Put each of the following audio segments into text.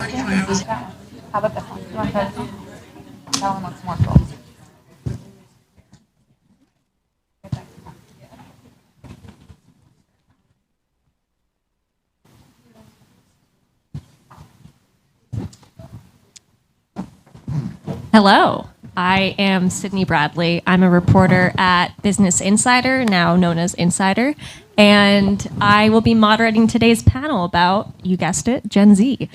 How about this one? You want this one? That one looks more cool. Hello, I am Sydney Bradley. I'm a reporter at Business Insider, now known as Insider, and I will be moderating today's panel about, you guessed it, Gen Z.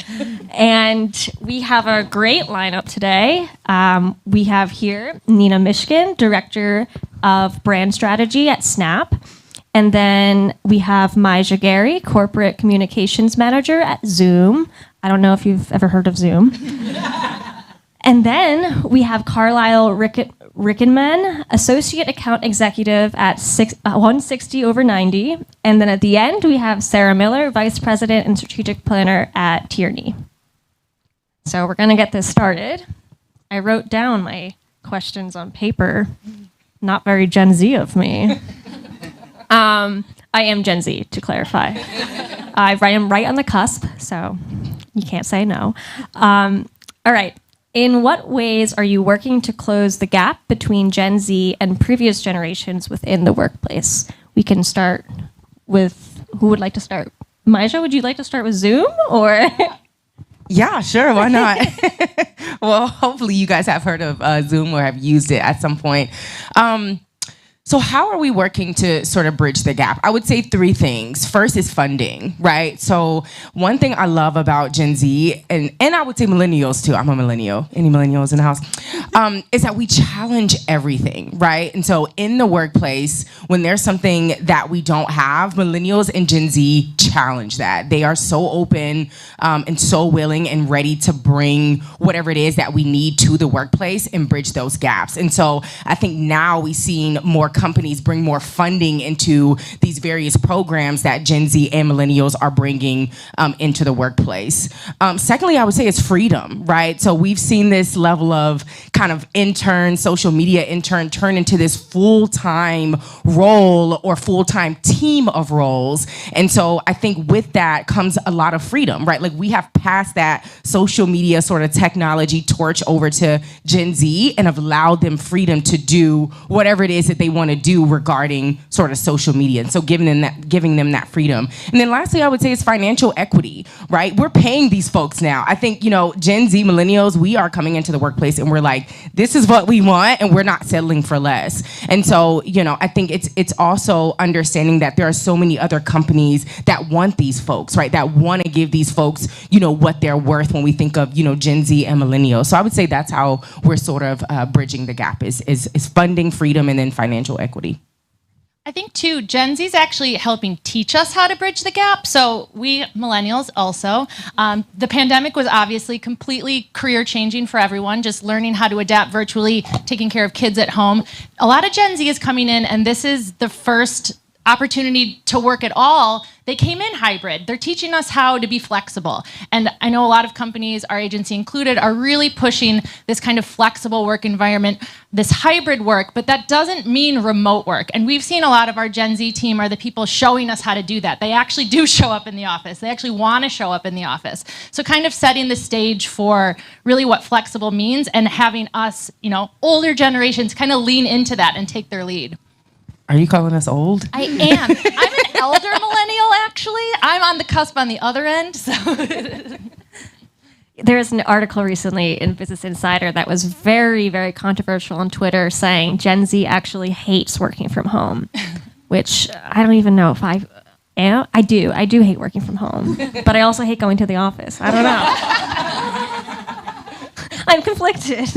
And we have a great lineup today. We have here Nina Mishkin, Director of Brand Strategy at Snap. And then we have Myja Gary, Corporate Communications Manager at Zoom. I don't know if you've ever heard of Zoom. And then we have Carlyle Rickenmann, Associate Account Executive at 160/90. And then at the end, we have Sarah Miller, Vice President and Strategic Planner at Tierney. So we're going to get this started. I wrote down my questions on paper. Not very Gen Z of me. I am Gen Z, to clarify. I am right on the cusp, so you can't say no. All right. In what ways are you working to close the gap between Gen Z and previous generations within the workplace? We can start with, who would like to start? Myja, would you like to start with Zoom or? Yeah, sure. Why not? Well, hopefully you guys have heard of Zoom or have used it at some point. So how are we working to sort of bridge the gap? I would say three things. First is funding, right? So one thing I love about Gen Z, and I would say millennials too, I'm a millennial, any millennials in the house, is that we challenge everything, right? And so in the workplace, when there's something that we don't have, millennials and Gen Z challenge that. They are so open and so willing and ready to bring whatever it is that we need to the workplace and bridge those gaps. And so I think now we've seen more companies bring more funding into these various programs that Gen Z and millennials are bringing into the workplace. Secondly, I would say it's freedom, right? So we've seen this level of kind of intern, social media intern turn into this full-time role or full-time team of roles. And so I think with that comes a lot of freedom, right? Like we have passed that social media sort of technology torch over to Gen Z and have allowed them freedom to do whatever it is that they want to do regarding sort of social media. And so giving them that freedom. And then lastly, I would say is financial equity, right? We're paying these folks now. I think, Gen Z millennials, we are coming into the workplace and we're like, this is what we want and we're not settling for less. And so, I think it's also understanding that there are so many other companies that want these folks, right? That want to give these folks, what they're worth when we think of, Gen Z and millennials. So I would say that's how we're sort of bridging the gap is funding, freedom, and then financial equity. I think too, Gen Z is actually helping teach us how to bridge the gap. So we millennials also, the pandemic was obviously completely career changing for everyone, just learning how to adapt virtually, taking care of kids at home. A lot of Gen Z is coming in and this is the first opportunity to work at all. They came in hybrid. They're teaching us how to be flexible. And I know a lot of companies, our agency included, are really pushing this kind of flexible work environment, this hybrid work, but that doesn't mean remote work. And we've seen a lot of our Gen Z team are the people showing us how to do that. They actually do show up in the office. They actually want to show up in the office. So kind of setting the stage for really what flexible means and having us, older generations kind of lean into that and take their lead. Are you calling us old? I am. I'm an elder millennial, actually. I'm on the cusp on the other end. So. There's an article recently in Business Insider that was very, very controversial on Twitter saying Gen Z actually hates working from home, which I don't even know if I am. I do hate working from home, but I also hate going to the office. I don't know. I'm conflicted.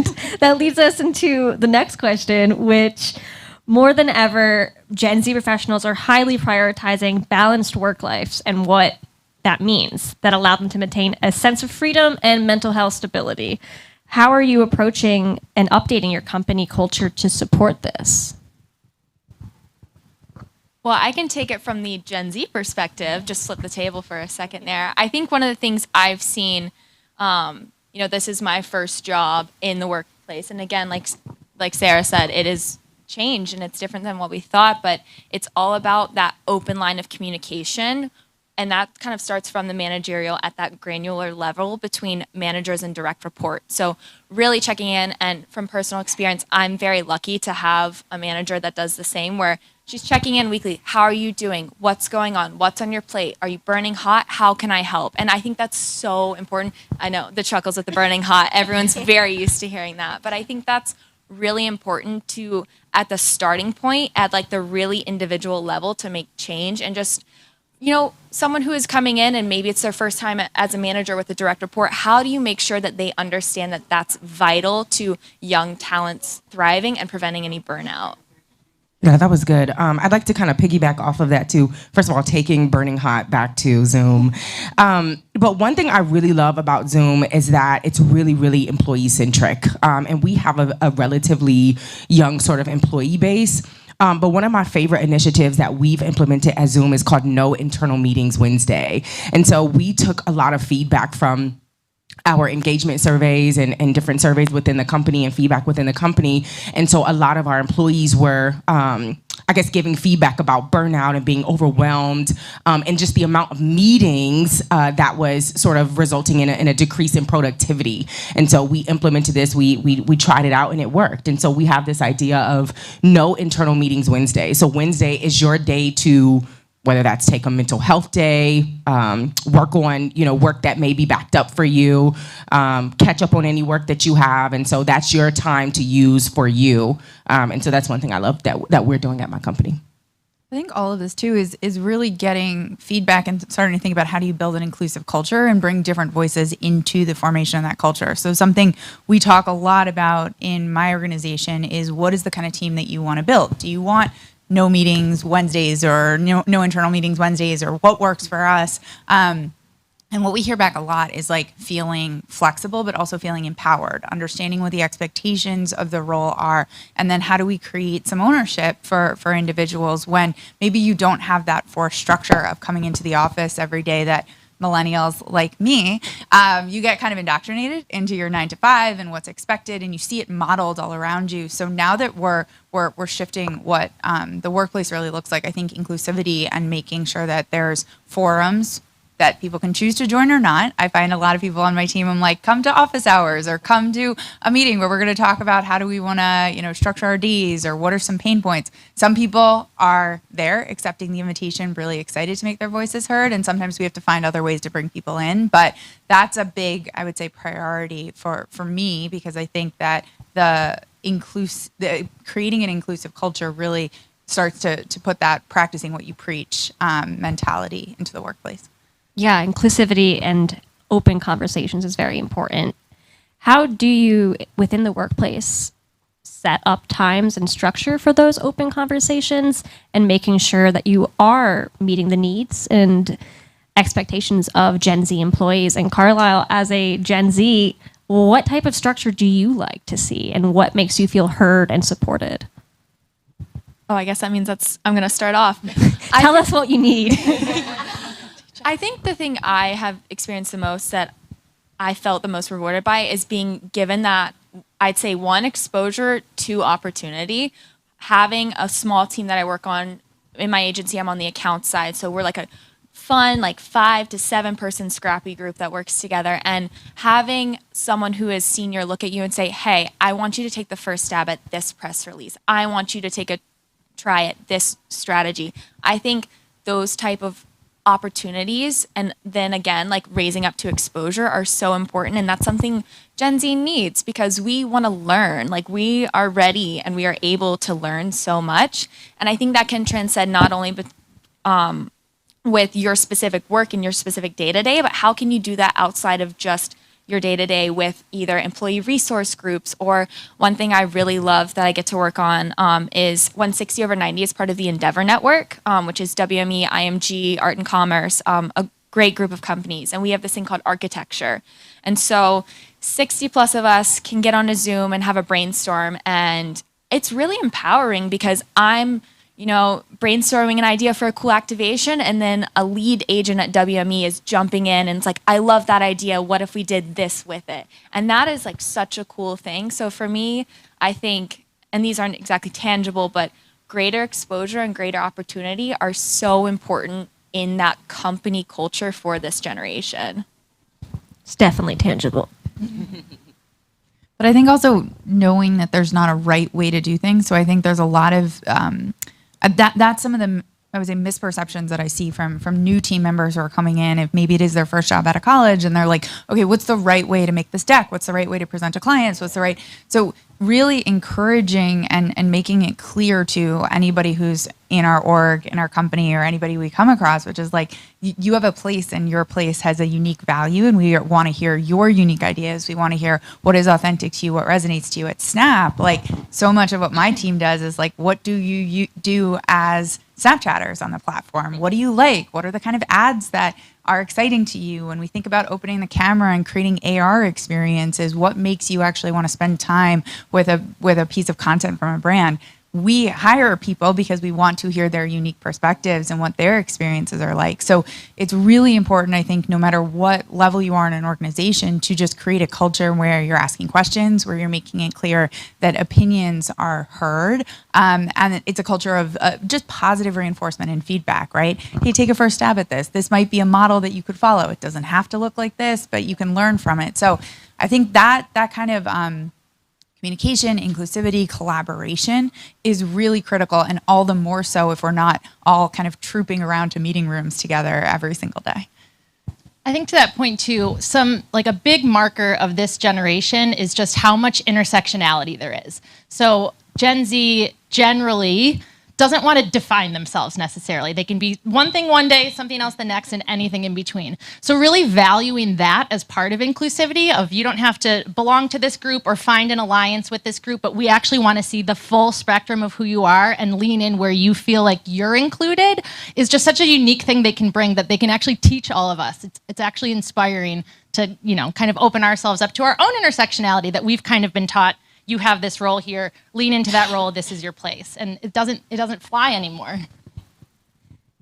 That leads us into the next question, which more than ever, Gen Z professionals are highly prioritizing balanced work lives and what that means that allow them to maintain a sense of freedom and mental health stability. How are you approaching and updating your company culture to support this? Well, I can take it from the Gen Z perspective, just flip the table for a second there. I think one of the things I've seen, this is my first job in the workplace. And again, like Sarah said, it is change and it's different than what we thought, but it's all about that open line of communication And that kind of starts from the managerial at that granular level between managers and direct reports. So really checking in, and from personal experience, I'm very lucky to have a manager that does the same, where she's checking in weekly. How are you doing? What's going on? What's on your plate? Are you burning hot? How can I help? And I think that's so important. I know the chuckles at the burning hot. Everyone's very used to hearing that. But I think that's really important to, at the starting point, at like the really individual level, to make change. And just, someone who is coming in and maybe it's their first time as a manager with a direct report, how do you make sure that they understand that that's vital to young talents thriving and preventing any burnout? Yeah, that was good. I'd like to kind of piggyback off of that too. First of all, taking burning hot back to Zoom. But one thing I really love about Zoom is that it's really, really employee centric. And we have a relatively young sort of employee base. But one of my favorite initiatives that we've implemented at Zoom is called No Internal Meetings Wednesday. And so we took a lot of feedback from our engagement surveys and different surveys within the company and feedback within the company. And so a lot of our employees were, giving feedback about burnout and being overwhelmed, and just the amount of meetings that was sort of resulting in a decrease in productivity. And so we implemented this, we tried it out, and it worked. And so we have this idea of No Internal Meetings Wednesday. So Wednesday is your day to, whether that's take a mental health day, work on, work that may be backed up for you, catch up on any work that you have. And so that's your time to use for you. And so that's one thing I love that we're doing at my company. I think all of this too is really getting feedback and starting to think about how do you build an inclusive culture and bring different voices into the formation of that culture. So something we talk a lot about in my organization is, what is the kind of team that you want to build? Do you want no meetings Wednesdays, or no internal meetings Wednesdays, or what works for us? And what we hear back a lot is like feeling flexible, but also feeling empowered, understanding what the expectations of the role are, and then how do we create some ownership for individuals when maybe you don't have that forced structure of coming into the office every day that millennials like me, you get kind of indoctrinated into your 9 to 5 and what's expected, and you see it modeled all around you. So now that we're shifting what the workplace really looks like, I think inclusivity and making sure that there's forums that people can choose to join or not. I find a lot of people on my team, I'm like, come to office hours or come to a meeting where we're going to talk about how do we want to, structure our days, or what are some pain points. Some people are there accepting the invitation, really excited to make their voices heard. And sometimes we have to find other ways to bring people in. But that's a big, I would say, priority for me, because I think that creating an inclusive culture really starts to put that practicing what you preach mentality into the workplace. Yeah, inclusivity and open conversations is very important. How do you, within the workplace, set up times and structure for those open conversations and making sure that you are meeting the needs and expectations of Gen Z employees? And Carlyle, as a Gen Z, what type of structure do you like to see, and what makes you feel heard and supported? Oh, I guess that means I'm going to start off. Tell us what you need. I think the thing I have experienced the most, that I felt the most rewarded by, is being given that, I'd say, one, exposure to opportunity. Having a small team that I work on in my agency, I'm on the account side. So we're like a fun, 5 to 7 person scrappy group that works together. And having someone who is senior look at you and say, hey, I want you to take the first stab at this press release. I want you to take a try at this strategy. I think those type of opportunities, and then again, raising up to exposure, are so important. And that's something Gen Z needs, because we want to learn. We are ready and we are able to learn so much. And I think that can transcend not only with your specific work and your specific day-to-day, but how can you do that outside of just your day-to-day with either employee resource groups, or one thing I really love that I get to work on is 160/90 is part of the Endeavor Network, which is WME, IMG, Art and Commerce, a great group of companies. And we have this thing called architecture. And so 60 plus of us can get on a Zoom and have a brainstorm. And it's really empowering, because I'm brainstorming an idea for a cool activation, and then a lead agent at WME is jumping in and it's like, I love that idea. What if we did this with it? And that is such a cool thing. So for me, I think, and these aren't exactly tangible, but greater exposure and greater opportunity are so important in that company culture for this generation. It's definitely tangible. But I think also knowing that there's not a right way to do things. So I think there's a lot of that's some of the, I would say, misperceptions that I see from new team members who are coming in. If maybe it is their first job out of college and they're like, okay, what's the right way to make this deck? What's the right way to present to clients? What's the right? So really encouraging and making it clear to anybody who's in our org, in our company, or anybody we come across, which is like, you have a place and your place has a unique value, and we want to hear your unique ideas. We want to hear what is authentic to you, what resonates to you. At Snap, like, so much of what my team does is like, what do you do as Snapchatters on the platform? What do you like? What are the kind of ads that are exciting to you? When we think about opening the camera and creating AR experiences, what makes you actually want to spend time with a piece of content from a brand? We hire people because we want to hear their unique perspectives and what their experiences are like. So it's really important, I think, no matter what level you are in an organization, to just create a culture where you're asking questions, where you're making it clear that opinions are heard. And it's a culture of just positive reinforcement and feedback, right? Hey, take a first stab at this. This might be a model that you could follow. It doesn't have to look like this, but you can learn from it. So I think that kind of communication, inclusivity, collaboration is really critical, and all the more so if we're not all kind of trooping around to meeting rooms together every single day. I think to that point too, a big marker of this generation is just how much intersectionality there is. So Gen Z generally doesn't want to define themselves necessarily. They can be one thing one day, something else the next, and anything in between. So really valuing that as part of inclusivity, of you don't have to belong to this group or find an alliance with this group, but we actually want to see the full spectrum of who you are and lean in where you feel like you're included, is just such a unique thing they can bring, that they can actually teach all of us. It's actually inspiring to, kind of open ourselves up to our own intersectionality that we've kind of been taught. You have this role here, lean into that role, this is your place. And it doesn't fly anymore.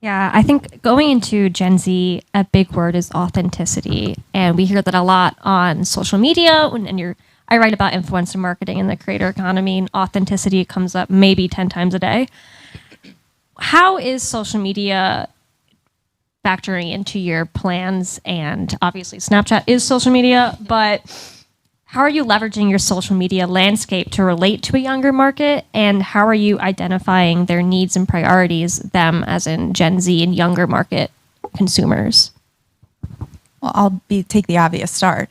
Yeah, I think going into Gen Z, a big word is authenticity. And we hear that a lot on social media. I write about influencer marketing and the creator economy, and authenticity comes up maybe 10 times a day. How is social media factoring into your plans? And obviously Snapchat is social media, but how are you leveraging your social media landscape to relate to a younger market? And how are you identifying their needs and priorities, them as in Gen Z and younger market consumers? Well, I'll take the obvious start.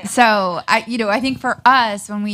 So I think for us, when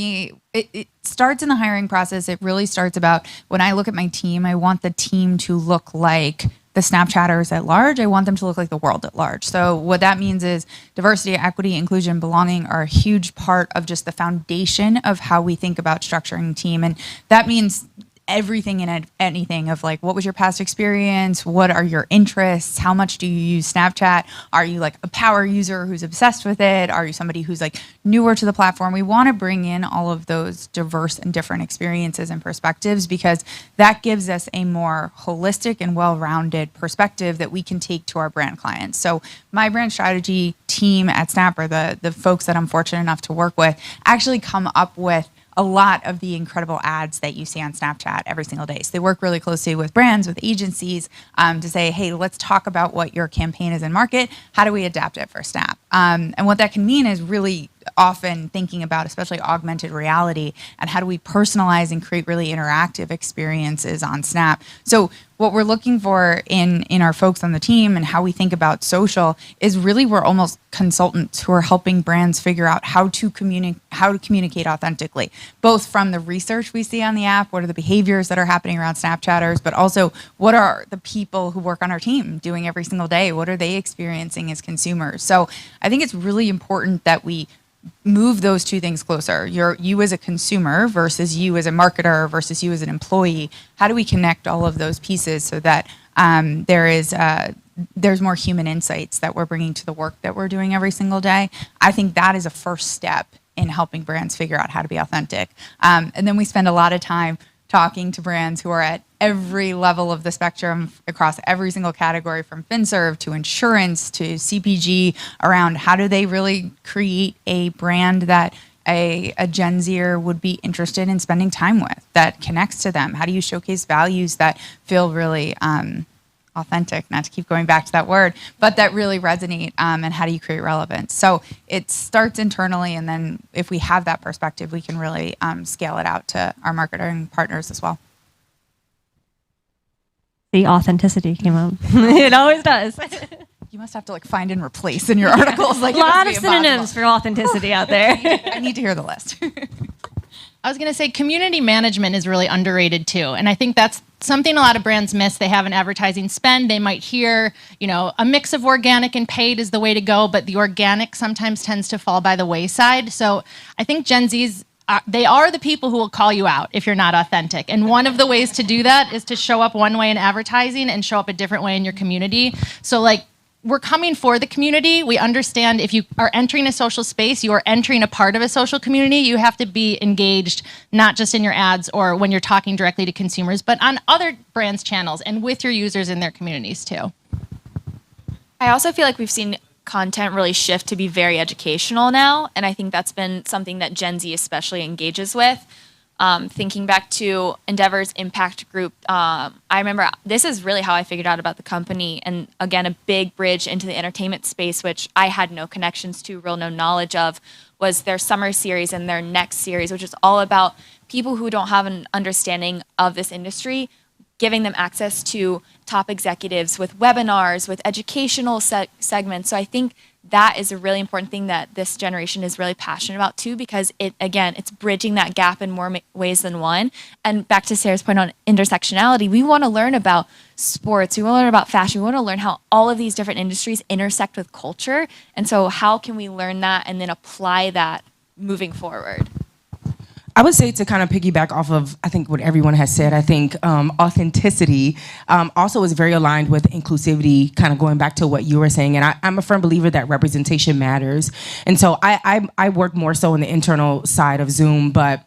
it starts in the hiring process, it really starts about, when I look at my team, I want the team to look like the Snapchatters at large. I want them to look like the world at large. So what that means is diversity, equity, inclusion, belonging are a huge part of just the foundation of how we think about structuring a team. And that means everything and anything of like, what was your past experience? What are your interests? How much do you use Snapchat? Are you like a power user who's obsessed with it? Are you somebody who's like newer to the platform? We want to bring in all of those diverse and different experiences and perspectives, because that gives us a more holistic and well-rounded perspective that we can take to our brand clients. So my brand strategy team at Snap, or the folks that I'm fortunate enough to work with, actually come up with a lot of the incredible ads that you see on Snapchat every single day. So they work really closely with brands, with agencies, to say, hey, let's talk about what your campaign is in market. How do we adapt it for Snap? And what that can mean is really often thinking about, especially augmented reality, and how do we personalize and create really interactive experiences on Snap. So what we're looking for in our folks on the team and how we think about social is really, we're almost consultants who are helping brands figure out how to communicate authentically, both from the research we see on the app, what are the behaviors that are happening around Snapchatters, but also what are the people who work on our team doing every single day? What are they experiencing as consumers? So I think it's really important that we move those two things closer. You as a consumer versus you as a marketer versus you as an employee. How do we connect all of those pieces so that there's more human insights that we're bringing to the work that we're doing every single day? I think that is a first step in helping brands figure out how to be authentic. And then we spend a lot of time talking to brands who are at every level of the spectrum across every single category, from FinServe to insurance to CPG, around how do they really create a brand that a Gen Zer would be interested in spending time with, that connects to them? How do you showcase values that feel really authentic, not to keep going back to that word, but that really resonate, and how do you create relevance? So it starts internally, and then if we have that perspective, we can really scale it out to our marketing partners as well. The authenticity came up. It always does. You must have to like find and replace in your articles. Like A lot of synonyms for authenticity out there. I need to hear the list. I was going to say community management is really underrated too. And I think that's something a lot of brands miss. They have an advertising spend. They might hear, a mix of organic and paid is the way to go, but the organic sometimes tends to fall by the wayside. So I think Gen Zs, they are the people who will call you out if you're not authentic. And one of the ways to do that is to show up one way in advertising and show up a different way in your community. So like, we're coming for the community. We understand if you are entering a social space, you are entering a part of a social community. You have to be engaged, not just in your ads or when you're talking directly to consumers, but on other brands' channels and with your users in their communities too. I also feel like we've seen content really shift to be very educational now, and I think that's been something that Gen Z especially engages with. Thinking back to Endeavor's impact group, I remember this is really how I figured out about the company, and again, a big bridge into the entertainment space, which I had no connections to, no knowledge of, was their summer series and their next series, which is all about people who don't have an understanding of this industry, giving them access to top executives with webinars, with educational segments. So I think that is a really important thing that this generation is really passionate about too, because it's bridging that gap in more ways than one. And back to Sarah's point on intersectionality, we want to learn about sports, we want to learn about fashion, we want to learn how all of these different industries intersect with culture. And so how can we learn that and then apply that moving forward? I would say, to kind of piggyback off of, I think, what everyone has said, I think authenticity also is very aligned with inclusivity, kind of going back to what you were saying. And I'm a firm believer that representation matters. And so I work more so in the internal side of Zoom, but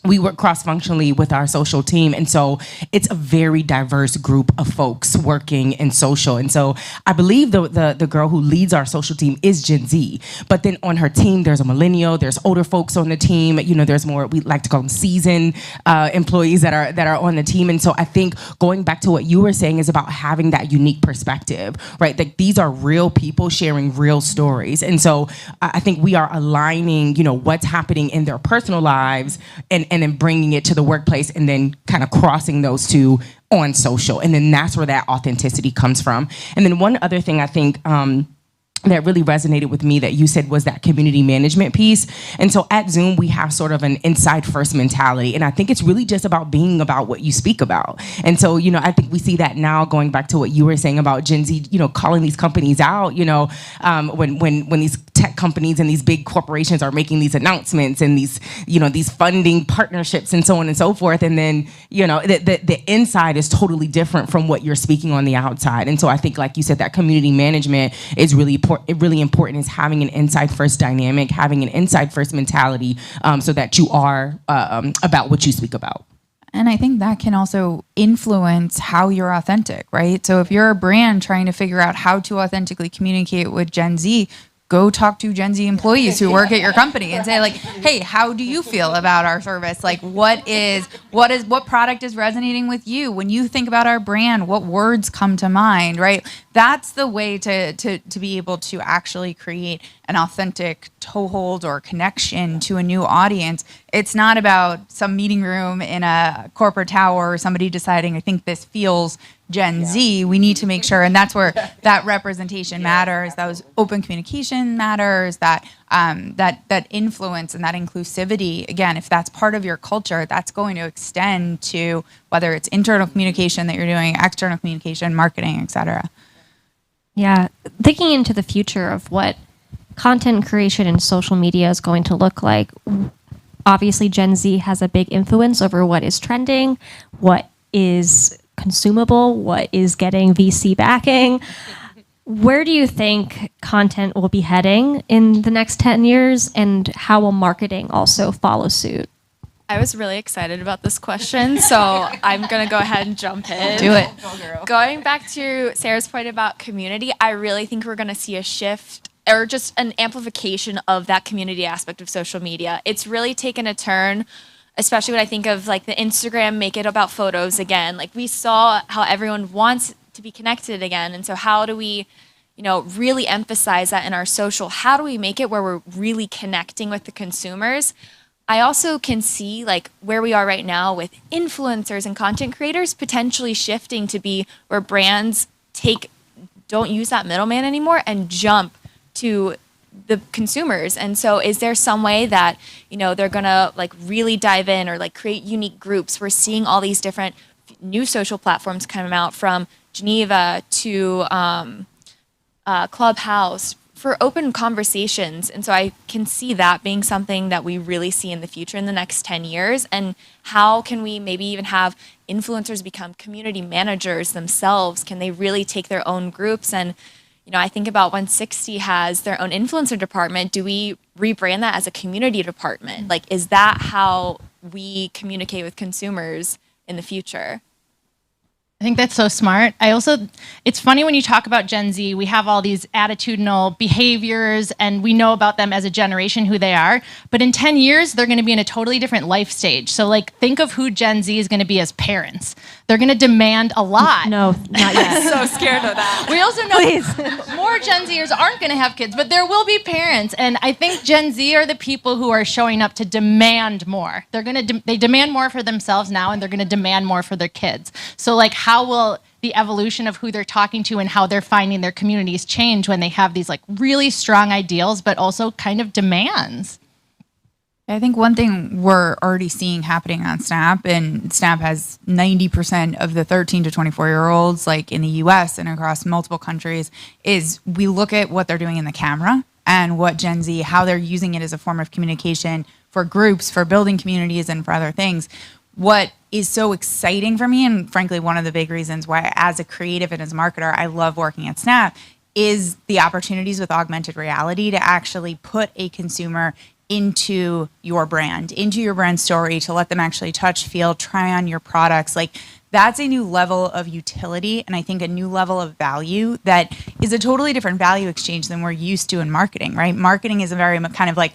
we work cross-functionally with our social team. And so it's a very diverse group of folks working in social. And so I believe the girl who leads our social team is Gen Z. But then on her team, there's a millennial, there's older folks on the team, there's more, we like to call them seasoned employees that are on the team. And so I think going back to what you were saying is about having that unique perspective, right? That these are real people sharing real stories. And so I think we are aligning, what's happening in their personal lives and then bringing it to the workplace and then kind of crossing those two on social. And then that's where that authenticity comes from. And then one other thing I think that really resonated with me that you said was that community management piece. And so at Zoom, we have sort of an inside first mentality. And I think it's really just about being about what you speak about. And so, I think we see that now, going back to what you were saying about Gen Z, calling these companies out, when these tech companies and these big corporations are making these announcements and these, these funding partnerships and so on and so forth. And then, the inside is totally different from what you're speaking on the outside. And so I think, like you said, that community management is really important, is having an inside first dynamic, having an inside first mentality, so that you are about what you speak about. And I think that can also influence how you're authentic, right? So if you're a brand trying to figure out how to authentically communicate with Gen Z, go talk to Gen Z employees who work at your company and say, like, hey, how do you feel about our service? Like, what product is resonating with you? When you think about our brand, what words come to mind, right? That's the way to be able to actually create an authentic toehold or connection to a new audience. It's not about some meeting room in a corporate tower or somebody deciding, I think this feels Gen Z. We need to make sure, and that's where that representation matters, those open communication matters, that influence and that inclusivity. Again, if that's part of your culture, that's going to extend to whether it's internal communication that you're doing, external communication, marketing, et cetera. Yeah, thinking into the future of what content creation and social media is going to look like, obviously Gen Z has a big influence over what is trending, what is consumable, what is getting VC backing. Where do you think content will be heading in the next 10 years, and how will marketing also follow suit? I was really excited about this question, so I'm going to go ahead and jump in. Do it. Going back to Sarah's point about community, I really think we're going to see a shift or just an amplification of that community aspect of social media. It's really taken a turn, especially when I think of like the Instagram, make it about photos again. Like we saw how everyone wants to be connected again. And so how do we, really emphasize that in our social? How do we make it where we're really connecting with the consumers? I also can see like where we are right now with influencers and content creators potentially shifting to be where brands don't use that middleman anymore and jump to the consumers. And so is there some way that, they're going to like really dive in or like create unique groups? We're seeing all these different new social platforms come out, from Geneva to Clubhouse, for open conversations. And so I can see that being something that we really see in the future in the next 10 years. And how can we maybe even have influencers become community managers themselves? Can they really take their own groups? And, I think about 160 has their own influencer department. Do we rebrand that as a community department? Like, is that how we communicate with consumers in the future? I think that's so smart. It's funny when you talk about Gen Z, we have all these attitudinal behaviors and we know about them as a generation, who they are. But in 10 years, they're going to be in a totally different life stage. So like, think of who Gen Z is going to be as parents. They're going to demand a lot. No, not yet. So scared of that. We also know more Gen Zers aren't going to have kids, but there will be parents. And I think Gen Z are the people who are showing up to demand more. They demand more for themselves now, and they're going to demand more for their kids. So like, how will the evolution of who they're talking to and how they're finding their communities change when they have these like really strong ideals, but also kind of demands? I think one thing we're already seeing happening on Snap, and Snap has 90% of the 13 to 24-year-olds like in the US and across multiple countries, is we look at what they're doing in the camera and what Gen Z, how they're using it as a form of communication for groups, for building communities, and for other things. What is so exciting for me, and frankly, one of the big reasons why as a creative and as a marketer, I love working at Snap, is the opportunities with augmented reality to actually put a consumer into your brand story, to let them actually touch, feel, try on your products. Like, that's a new level of utility, and I think a new level of value that is a totally different value exchange than we're used to in marketing, right? Marketing is a very kind of like,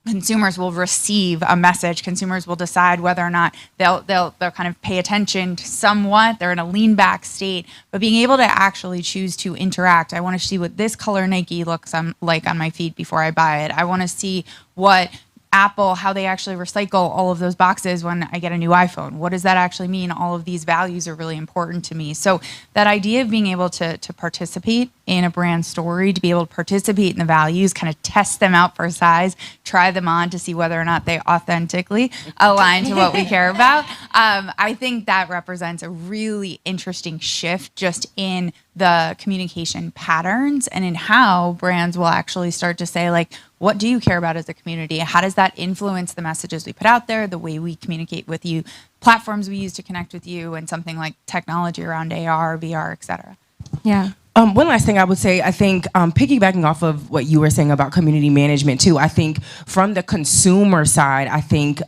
consumers will receive a message. Consumers will decide whether or not they'll kind of pay attention to somewhat. They're in a lean back state, but being able to actually choose to interact. I want to see what this color Nike looks like on my feet before I buy it. I want to see what Apple, how they actually recycle all of those boxes when I get a new iPhone. What does that actually mean? All of these values are really important to me. So that idea of being able to participate in a brand story, to be able to participate in the values, kind of test them out for size, try them on to see whether or not they authentically align to what we care about. I think that represents a really interesting shift just in the communication patterns and in how brands will actually start to say, like, what do you care about as a community? How does that influence the messages we put out there, the way we communicate with you, platforms we use to connect with you, and something like technology around AR, VR, et cetera? Yeah. One last thing I would say, I think piggybacking off of what you were saying about community management too, I think from the consumer side, I think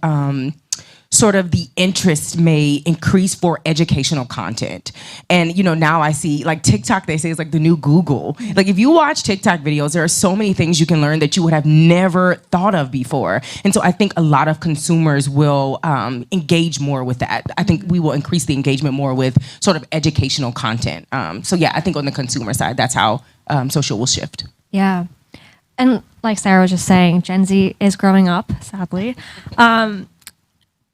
sort of the interest may increase for educational content. And, now I see like TikTok, they say is like the new Google. Like if you watch TikTok videos, there are so many things you can learn that you would have never thought of before. And so I think a lot of consumers will engage more with that. I think we will increase the engagement more with sort of educational content. So yeah, I think on the consumer side, that's how social will shift. Yeah. And like Sarah was just saying, Gen Z is growing up, sadly.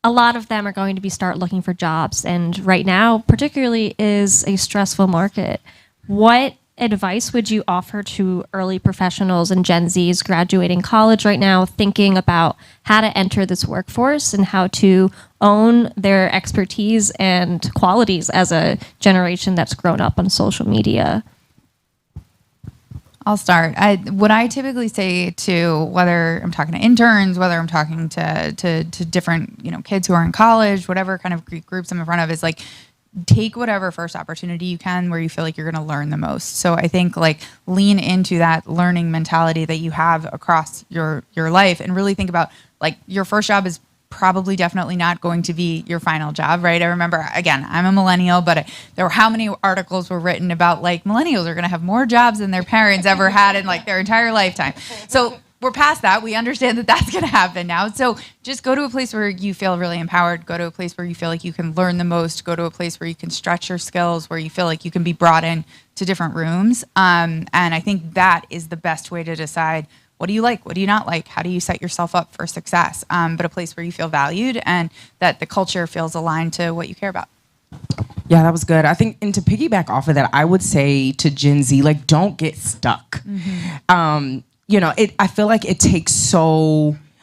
A lot of them are going to start looking for jobs, and right now particularly is a stressful market. What advice would you offer to early professionals and Gen Zs graduating college right now, thinking about how to enter this workforce and how to own their expertise and qualities as a generation that's grown up on social media? I'll start. What I typically say to, whether I'm talking to interns, whether I'm talking to different kids who are in college, whatever kind of groups I'm in front of, is like, take whatever first opportunity you can where you feel like you're going to learn the most. So I think like lean into that learning mentality that you have across your life, and really think about like your first job is probably definitely not going to be your final job, right? I remember, again, I'm a millennial, but there were how many articles were written about like millennials are going to have more jobs than their parents ever had in like their entire lifetime. So we're past that. We understand that that's going to happen now. So just go to a place where you feel really empowered. Go to a place where you feel like you can learn the most. Go to a place where you can stretch your skills, where you feel like you can be brought in to different rooms. And I think that is the best way to decide, what do you like? What do you not like? How do you set yourself up for success? But a place where you feel valued and that the culture feels aligned to what you care about. Yeah, that was good. I think, and to piggyback off of that, I would say to Gen Z, like, don't get stuck. I feel like it takes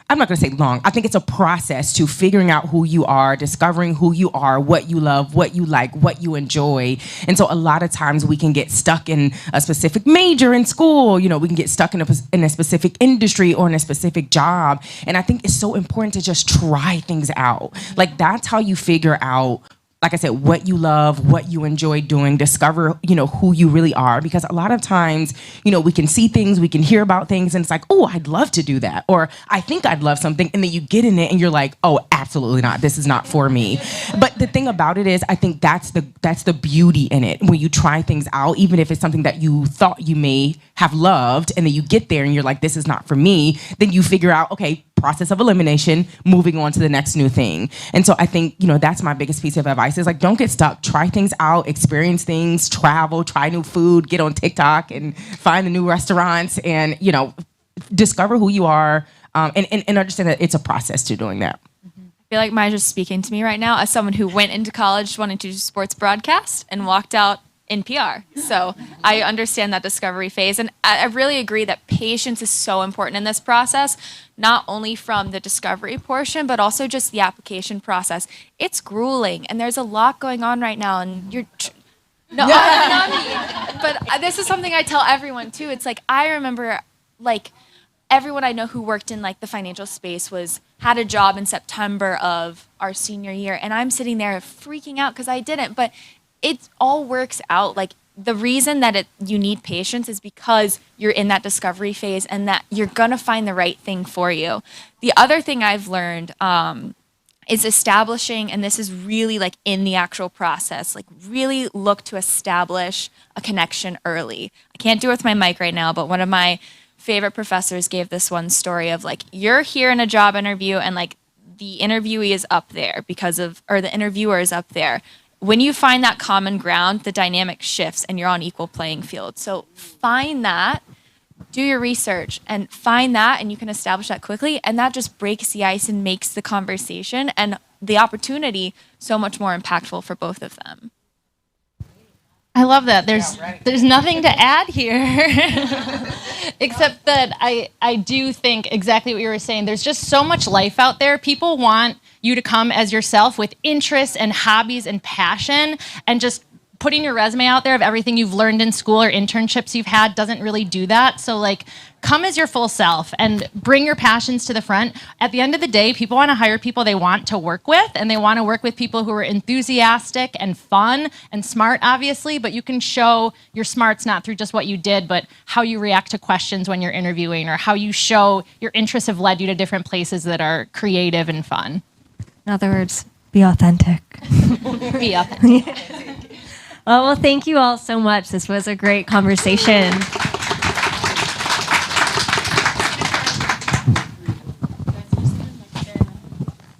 I'm not going to say long. I think it's a process to figuring out who you are, discovering who you are, what you love, what you like, what you enjoy. And so a lot of times we can get stuck in a specific major in school. We can get stuck in a specific industry or in a specific job. And I think it's so important to just try things out. Like, that's how you figure out, like I said, what you love, what you enjoy doing, discover, who you really are. Because a lot of times, we can see things, we can hear about things, and it's like, oh, I'd love to do that. Or I think I'd love something. And then you get in it and you're like, oh, absolutely not. This is not for me. But the thing about it is, I think that's the beauty in it. When you try things out, even if it's something that you thought you may have loved, and then you get there and you're like, this is not for me, then you figure out, okay, process of elimination, moving on to the next new thing. And so I think, that's my biggest piece of advice is, like, don't get stuck. Try things out, experience things, travel, try new food, get on TikTok and find the new restaurants and, discover who you are, and understand that it's a process to doing that. I feel like Myja's speaking to me right now as someone who went into college wanting to do sports broadcast and walked out in PR. So I understand that discovery phase. And I really agree that patience is so important in this process, not only from the discovery portion, but also just the application process. It's grueling and there's a lot going on right now. And not me. But this is something I tell everyone too. It's like, I remember like everyone I know who worked in like the financial space had a job in September of our senior year. And I'm sitting there freaking out because I didn't. But it all works out. Like, the reason that you need patience is because you're in that discovery phase and that you're going to find the right thing for you. The other thing I've learned is establishing, and this is really like in the actual process, like really look to establish a connection early. I can't do it with my mic right now, but one of my favorite professors gave this one story of like, you're here in a job interview and like the interviewee is up there or the interviewer is up there. When you find that common ground, the dynamic shifts and you're on equal playing field. So find that, do your research and find that, and you can establish that quickly. And that just breaks the ice and makes the conversation and the opportunity so much more impactful for both of them. I love that. There's nothing to add here, except that I do think exactly what you were saying. There's just so much life out there. People want you to come as yourself with interests and hobbies and passion, and just putting your resume out there of everything you've learned in school or internships you've had doesn't really do that. So like, come as your full self and bring your passions to the front. At the end of the day, people want to hire people they want to work with, and they want to work with people who are enthusiastic and fun and smart, obviously, but you can show your smarts not through just what you did, but how you react to questions when you're interviewing, or how you show your interests have led you to different places that are creative and fun. In other words, be authentic. Be authentic. Well, thank you all so much. This was a great conversation.